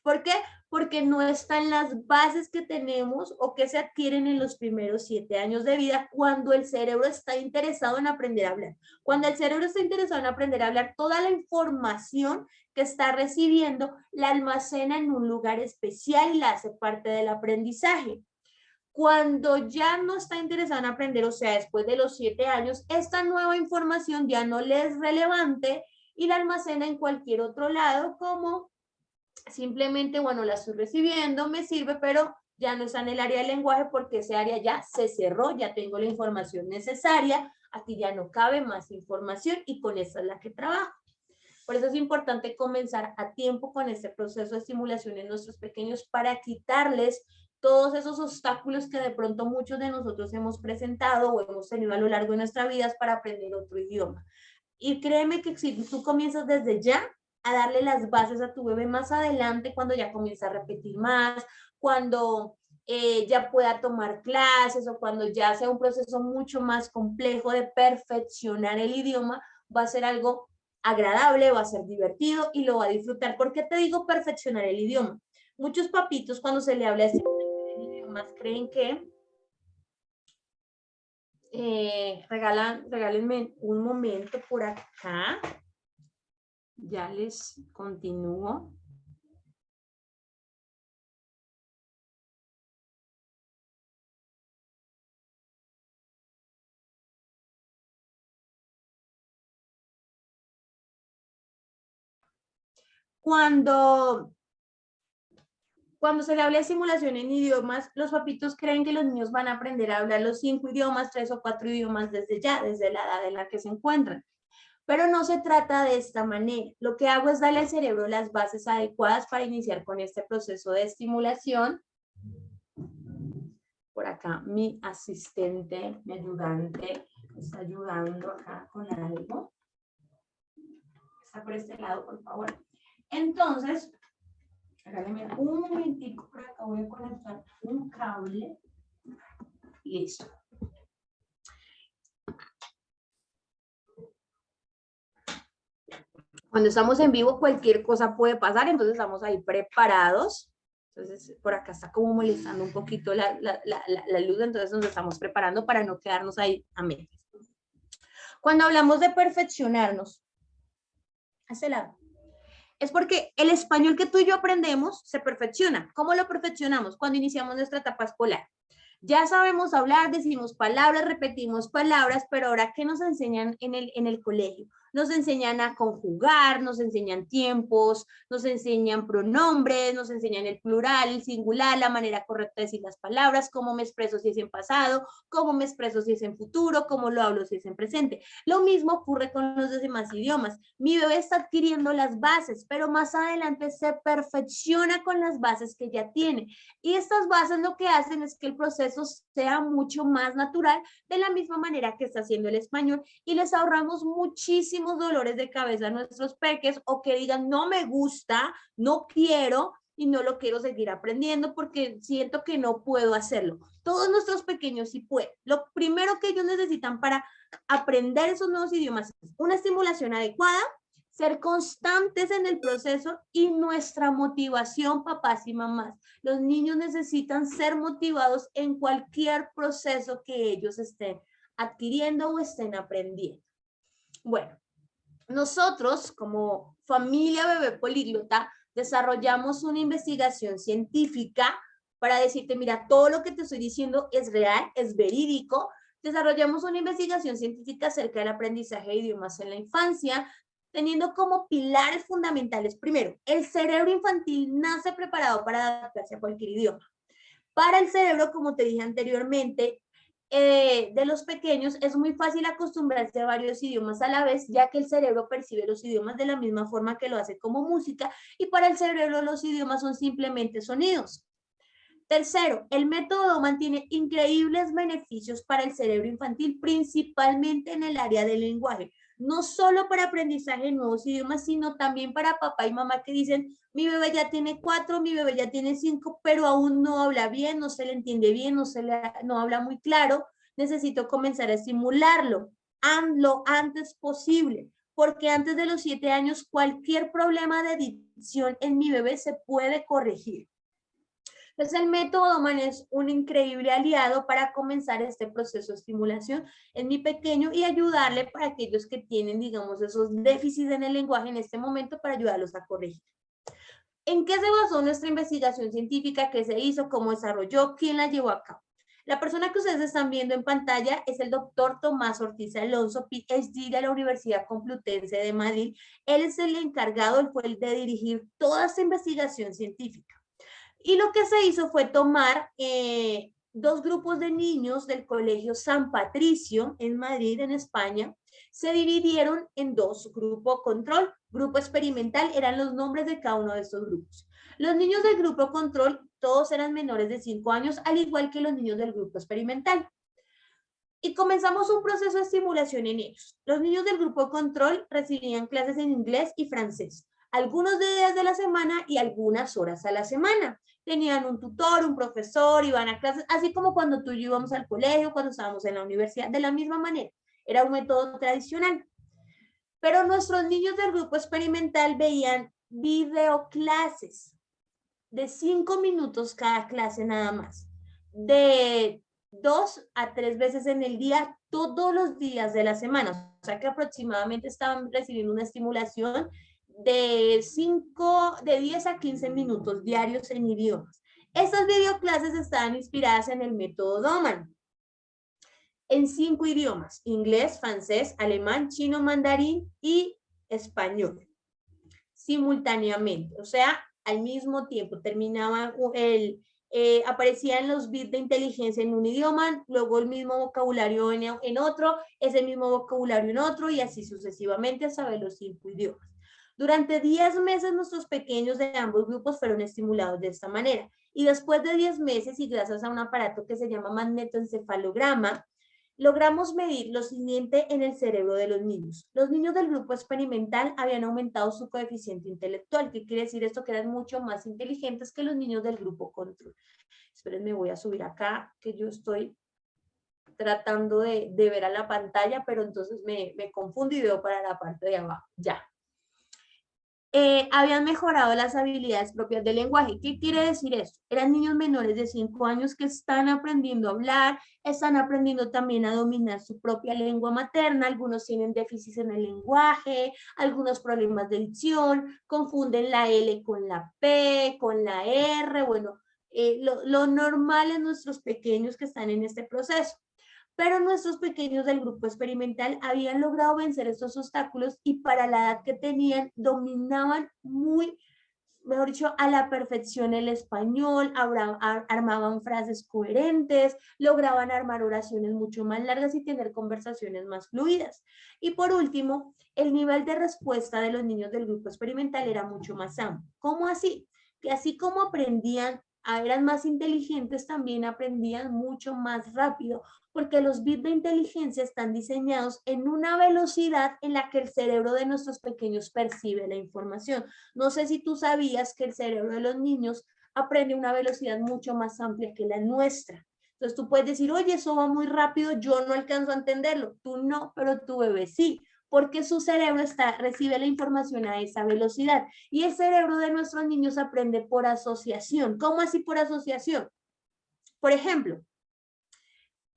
¿Por qué? Porque no están las bases que tenemos o que se adquieren en los primeros 7 años de vida cuando el cerebro está interesado en aprender a hablar. Cuando el cerebro está interesado en aprender a hablar, toda la información que está recibiendo la almacena en un lugar especial y la hace parte del aprendizaje. Cuando ya no está interesado en aprender, o sea, después de los 7 años, esta nueva información ya no le es relevante y la almacena en cualquier otro lado como simplemente, bueno, la estoy recibiendo, me sirve, pero ya no está en el área del lenguaje porque ese área ya se cerró, ya tengo la información necesaria, aquí ya no cabe más información y con esa es la que trabajo. Por eso es importante comenzar a tiempo con este proceso de estimulación en nuestros pequeños para quitarles todos esos obstáculos que de pronto muchos de nosotros hemos presentado o hemos tenido a lo largo de nuestra vida para aprender otro idioma. Y créeme que si tú comienzas desde ya a darle las bases a tu bebé más adelante, cuando ya comienza a repetir más, cuando ya pueda tomar clases o cuando ya sea un proceso mucho más complejo de perfeccionar el idioma, va a ser algo agradable, va a ser divertido y lo va a disfrutar. ¿Por qué te digo perfeccionar el idioma? Muchos papitos cuando se le habla de idiomas creen que regálenme un momento por acá. Ya les continúo. Cuando se le habla de simulación en idiomas, los papitos creen que los niños van a aprender a hablar los 5 idiomas, 3 o 4 idiomas desde ya, desde la edad en la que se encuentran. Pero no se trata de esta manera. Lo que hago es darle al cerebro las bases adecuadas para iniciar con este proceso de estimulación. Por acá mi asistente, mi ayudante, me está ayudando acá con algo. Está por este lado, por favor. Entonces, regálame un momentico, por acá voy a conectar un cable. Listo. Cuando estamos en vivo, cualquier cosa puede pasar, entonces estamos ahí preparados. Entonces, por acá está como molestando un poquito la luz, entonces nos estamos preparando para no quedarnos ahí a medias. Cuando hablamos de perfeccionarnos, a este lado, es porque el español que tú y yo aprendemos se perfecciona. ¿Cómo lo perfeccionamos? Cuando iniciamos nuestra etapa escolar. Ya sabemos hablar, decimos palabras, repetimos palabras, pero ahora, ¿qué nos enseñan en el colegio? Nos enseñan a conjugar, nos enseñan tiempos, nos enseñan pronombres, nos enseñan el plural, el singular, la manera correcta de decir las palabras, cómo me expreso si es en pasado, cómo me expreso si es en futuro, cómo lo hablo si es en presente. Lo mismo ocurre con los demás idiomas. Mi bebé está adquiriendo las bases, pero más adelante se perfecciona con las bases que ya tiene. Y estas bases lo que hacen es que el proceso sea mucho más natural, de la misma manera que está haciendo el español, y les ahorramos muchísimos dolores de cabeza a nuestros peques, o que digan no me gusta, no quiero y no lo quiero seguir aprendiendo porque siento que no puedo hacerlo. Todos nuestros pequeños sí pueden. Lo primero que ellos necesitan para aprender esos nuevos idiomas es una estimulación adecuada, ser constantes en el proceso y nuestra motivación, papás y mamás. Los niños necesitan ser motivados en cualquier proceso que ellos estén adquiriendo o estén aprendiendo. Bueno, nosotros como familia Bebé Políglota desarrollamos una investigación científica para decirte, mira, todo lo que te estoy diciendo es real, es verídico. Desarrollamos una investigación científica acerca del aprendizaje de idiomas en la infancia, teniendo como pilares fundamentales, primero, el cerebro infantil nace preparado para adaptarse a cualquier idioma. Para el cerebro, como te dije anteriormente, de los pequeños es muy fácil acostumbrarse a varios idiomas a la vez, ya que el cerebro percibe los idiomas de la misma forma que lo hace como música, y para el cerebro los idiomas son simplemente sonidos. Tercero, el método Doman tiene increíbles beneficios para el cerebro infantil, principalmente en el área del lenguaje. No solo para aprendizaje de nuevos idiomas, sino también para papá y mamá que dicen, mi bebé ya tiene 4, mi bebé ya tiene 5, pero aún no habla bien, no se le entiende bien, no habla muy claro. Necesito comenzar a estimularlo lo antes posible, porque antes de los 7 años cualquier problema de dicción en mi bebé se puede corregir. Entonces, el método Doman es un increíble aliado para comenzar este proceso de estimulación en mi pequeño y ayudarle para aquellos que tienen, digamos, esos déficits en el lenguaje en este momento, para ayudarlos a corregir. ¿En qué se basó nuestra investigación científica? ¿Qué se hizo? ¿Cómo desarrolló? ¿Quién la llevó a cabo? La persona que ustedes están viendo en pantalla es el doctor Tomás Ortiz Alonso, PhD de la Universidad Complutense de Madrid. Él es el encargado, él fue el de dirigir toda esta investigación científica. Y lo que se hizo fue tomar dos grupos de niños del Colegio San Patricio en Madrid, en España. Se dividieron en dos, grupo control, grupo experimental, eran los nombres de cada uno de estos grupos. Los niños del grupo control, todos eran menores de 5 años, al igual que los niños del grupo experimental. Y comenzamos un proceso de estimulación en ellos. Los niños del grupo control recibían clases en inglés y francés, algunos días de la semana y algunas horas a la semana. Tenían un tutor, un profesor, iban a clases, así como cuando tú y yo íbamos al colegio, cuando estábamos en la universidad, de la misma manera. Era un método tradicional. Pero nuestros niños del grupo experimental veían videoclases de 5 minutos cada clase nada más, de 2 a 3 veces en el día, todos los días de la semana. O sea que aproximadamente estaban recibiendo una estimulación de 10 a 15 minutos diarios en idiomas. Estas videoclases estaban inspiradas en el método Doman, en 5 idiomas: inglés, francés, alemán, chino, mandarín y español, simultáneamente. O sea, al mismo tiempo terminaba aparecían los bits de inteligencia en un idioma, luego el mismo vocabulario en otro, ese mismo vocabulario en otro, y así sucesivamente hasta ver los 5 idiomas. Durante 10 meses nuestros pequeños de ambos grupos fueron estimulados de esta manera, y después de 10 meses y gracias a un aparato que se llama magnetoencefalograma, logramos medir lo siguiente en el cerebro de los niños. Los niños del grupo experimental habían aumentado su coeficiente intelectual. ¿Qué quiere decir esto? Que eran mucho más inteligentes que los niños del grupo control. Espérenme, voy a subir acá, que yo estoy tratando de ver a la pantalla, pero entonces me confundo y veo para la parte de abajo. Ya. Habían mejorado las habilidades propias del lenguaje. ¿Qué quiere decir esto? Eran niños menores de 5 años que están aprendiendo a hablar, están aprendiendo también a dominar su propia lengua materna. Algunos tienen déficits en el lenguaje, algunos problemas de dicción, confunden la L con la P, con la R. Bueno, lo normal en nuestros pequeños que están en este proceso. Pero nuestros pequeños del grupo experimental habían logrado vencer estos obstáculos y para la edad que tenían dominaban muy, mejor dicho, a la perfección el español, armaban frases coherentes, lograban armar oraciones mucho más largas y tener conversaciones más fluidas. Y por último, el nivel de respuesta de los niños del grupo experimental era mucho más amplio. ¿Cómo así? Que así como aprendían, eran más inteligentes, también aprendían mucho más rápido, porque los bits de inteligencia están diseñados en una velocidad en la que el cerebro de nuestros pequeños percibe la información. No sé si tú sabías que el cerebro de los niños aprende a una velocidad mucho más amplia que la nuestra. Entonces tú puedes decir, oye, eso va muy rápido, yo no alcanzo a entenderlo. Tú no, pero tu bebé sí, porque su cerebro recibe la información a esa velocidad. Y el cerebro de nuestros niños aprende por asociación. ¿Cómo así por asociación? Por ejemplo,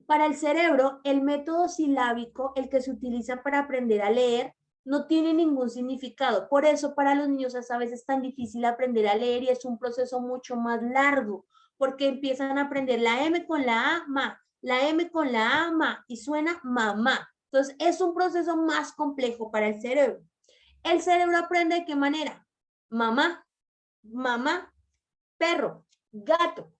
para el cerebro, el método silábico, el que se utiliza para aprender a leer, no tiene ningún significado. Por eso para los niños a veces es tan difícil aprender a leer y es un proceso mucho más largo, porque empiezan a aprender la M con la A, ma, la M con la A, ma, y suena mamá. Entonces es un proceso más complejo para el cerebro. El cerebro aprende de qué manera? Mamá, mamá, perro, gato.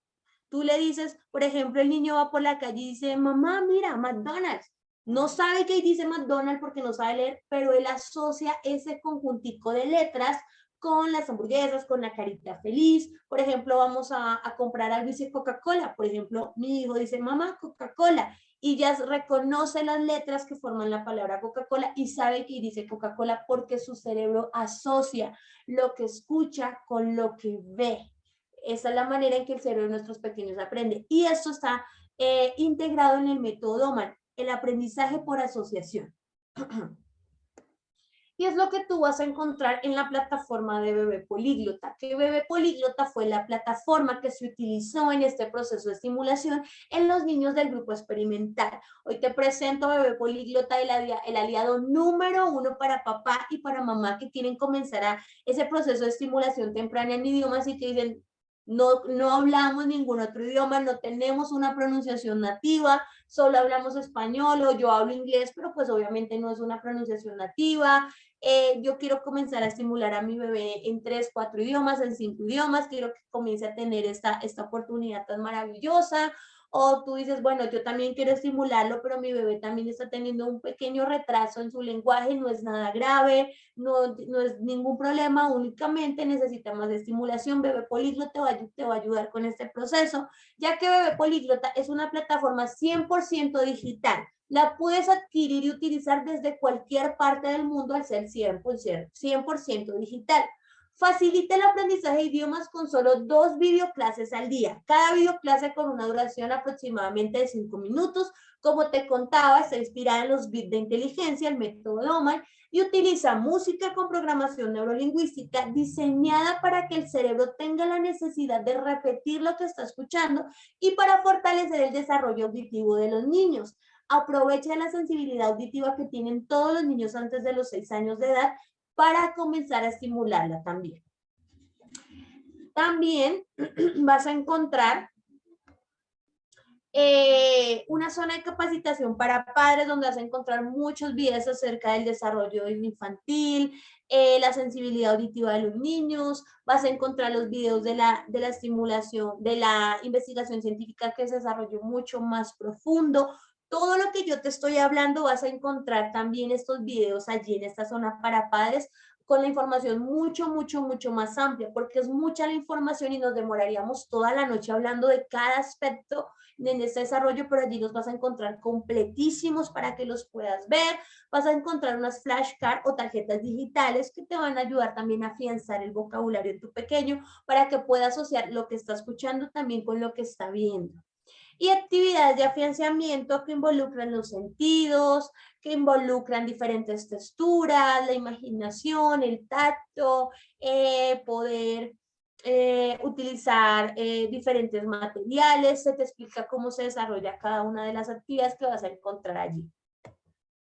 Tú le dices, por ejemplo, el niño va por la calle y dice, mamá, mira, McDonald's. No sabe qué dice McDonald's porque no sabe leer, pero él asocia ese conjuntico de letras con las hamburguesas, con la carita feliz. Por ejemplo, vamos a comprar algo y dice Coca-Cola. Por ejemplo, mi hijo dice, mamá, Coca-Cola. Y ya reconoce las letras que forman la palabra Coca-Cola y sabe que dice Coca-Cola porque su cerebro asocia lo que escucha con lo que ve. Esa es la manera en que el cerebro de nuestros pequeños aprende. Y esto está integrado en el método Doman, el aprendizaje por asociación. Y es lo que tú vas a encontrar en la plataforma de Bebé Políglota, que Bebé Políglota fue la plataforma que se utilizó en este proceso de estimulación en los niños del grupo experimental. Hoy te presento a Bebé Políglota, el aliado número 1 para papá y para mamá que quieren comenzar ese proceso de estimulación temprana en idiomas y que dicen, no hablamos ningún otro idioma, no tenemos una pronunciación nativa, solo hablamos español o yo hablo inglés, pero pues obviamente no es una pronunciación nativa. Yo quiero comenzar a estimular a mi bebé en 3, 4 idiomas, en 5 idiomas, quiero que comience a tener esta oportunidad tan maravillosa. O tú dices, bueno, yo también quiero estimularlo, pero mi bebé también está teniendo un pequeño retraso en su lenguaje, no es nada grave, no es ningún problema, únicamente necesita más de estimulación. Bebé Políglota te va a ayudar con este proceso, ya que Bebé Políglota es una plataforma 100% digital. La puedes adquirir y utilizar desde cualquier parte del mundo al ser 100% digital. Facilita el aprendizaje de idiomas con solo 2 videoclases al día. Cada videoclase con una duración aproximadamente de 5 minutos. Como te contaba, está inspirada en los bits de inteligencia, el método Doman, y utiliza música con programación neurolingüística diseñada para que el cerebro tenga la necesidad de repetir lo que está escuchando y para fortalecer el desarrollo auditivo de los niños. Aprovecha la sensibilidad auditiva que tienen todos los niños antes de los 6 años de edad para comenzar a estimularla también. También vas a encontrar una zona de capacitación para padres donde vas a encontrar muchos videos acerca del desarrollo infantil, la sensibilidad auditiva de los niños, vas a encontrar los videos de la estimulación, de la investigación científica que se desarrolló mucho más profundo. Todo lo que yo te estoy hablando vas a encontrar también estos videos allí en esta zona para padres con la información mucho más amplia, porque es mucha la información y nos demoraríamos toda la noche hablando de cada aspecto en este desarrollo, pero allí los vas a encontrar completísimos para que los puedas ver. Vas a encontrar unas flashcards o tarjetas digitales que te van a ayudar también a afianzar el vocabulario de tu pequeño para que pueda asociar lo que está escuchando también con lo que está viendo. Y actividades de afianzamiento que involucran los sentidos, que involucran diferentes texturas, la imaginación, el tacto, poder utilizar diferentes materiales. Se te explica cómo se desarrolla cada una de las actividades que vas a encontrar allí.